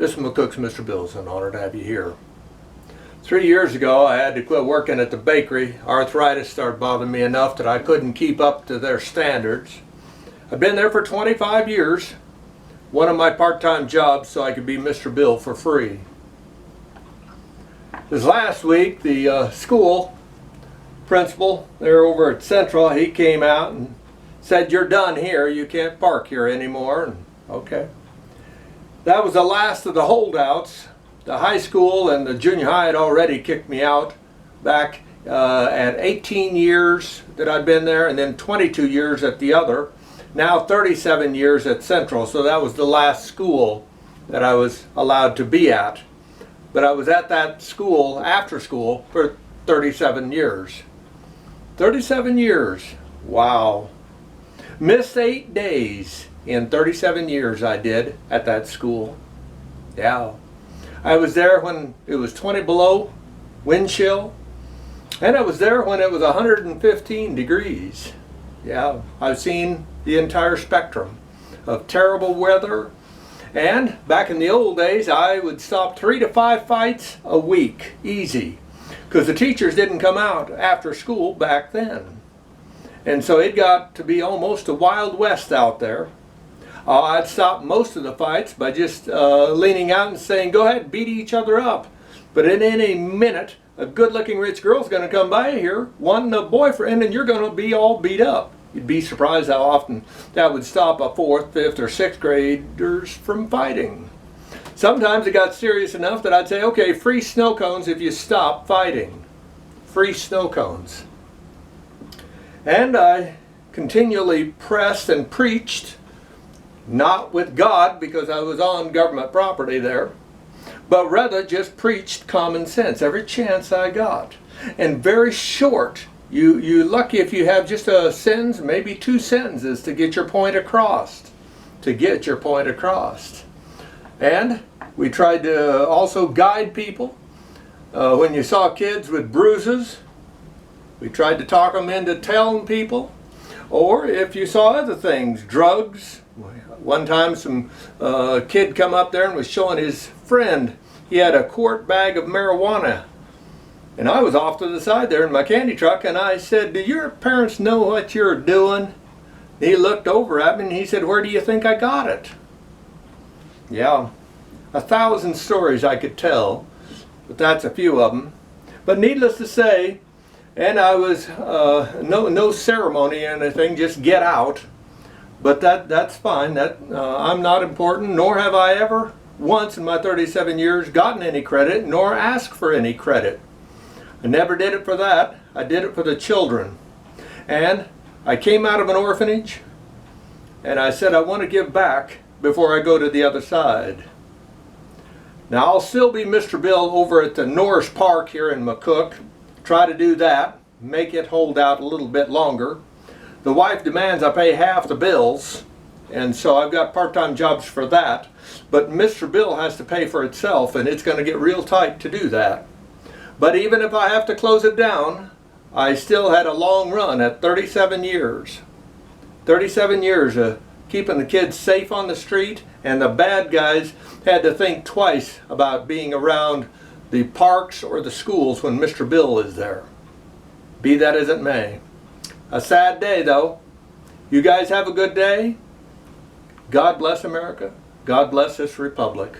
This is McCook's Mr. Bill. It's an honor to have you here. 3 years ago, I had to quit working at the bakery. Arthritis started bothering me enough that I couldn't keep up to their standards. I've been there for 25 years, one of my part-time jobs so I could be Mr. Bill for free. This last week, the school principal there over at Central, he came out and said, "You're done here, you can't park here anymore." And, okay. That was the last of the holdouts. The high school and the junior high had already kicked me out back at 18 years that I'd been there, and then 22 years at the other. Now 37 years at Central, so that was the last school that I was allowed to be at. But I was at that school, after school, for 37 years. 37 years, wow. Missed 8 days in 37 years I did at that school. Yeah. I was there when it was 20 below, wind chill, and I was there when it was 115 degrees. Yeah, I've seen the entire spectrum of terrible weather, and back in the old days I would stop 3 to 5 fights a week, easy, because the teachers didn't come out after school back then. And so it got to be almost a Wild West out there. I'd stop most of the fights by just leaning out and saying, "Go ahead, beat each other up." But in any minute, a good-looking rich girl's going to come by here wanting a boyfriend, and you're going to be all beat up. You'd be surprised how often that would stop a 4th, 5th, or 6th graders from fighting. Sometimes it got serious enough that I'd say, "Okay, free snow cones if you stop fighting." Free snow cones. And I continually pressed and preached, not with God because I was on government property there, but rather just preached common sense every chance I got. And very short. You're lucky if you have just a sentence, maybe 2 sentences to get your point across. And we tried to also guide people. When you saw kids with bruises, we tried to talk them into telling people. Or if you saw other things, drugs. One time some kid come up there and was showing his friend, he had a quart bag of marijuana. And I was off to the side there in my candy truck, and I said, "Do your parents know what you're doing?" He looked over at me and he said, "Where do you think I got it?" Yeah, 1,000 stories I could tell, but that's a few of them. But needless to say, and I was no ceremony or anything, just get out. But that's fine. I'm not important, nor have I ever once in my 37 years gotten any credit, nor asked for any credit. I never did it for that. I did it for the children. And I came out of an orphanage, and I said I want to give back before I go to the other side. Now I'll still be Mr. Bill over at the Norris Park here in McCook. Try to do that, make it hold out a little bit longer. The wife demands I pay half the bills, and so I've got part-time jobs for that. But Mr. Bill has to pay for itself, and it's going to get real tight to do that. But even if I have to close it down, I still had a long run at 37 years. 37 years of keeping the kids safe on the street, and the bad guys had to think twice about being around the parks or the schools when Mr. Bill is there. Be that as it may. A sad day, though. You guys have a good day. God bless America. God bless this republic.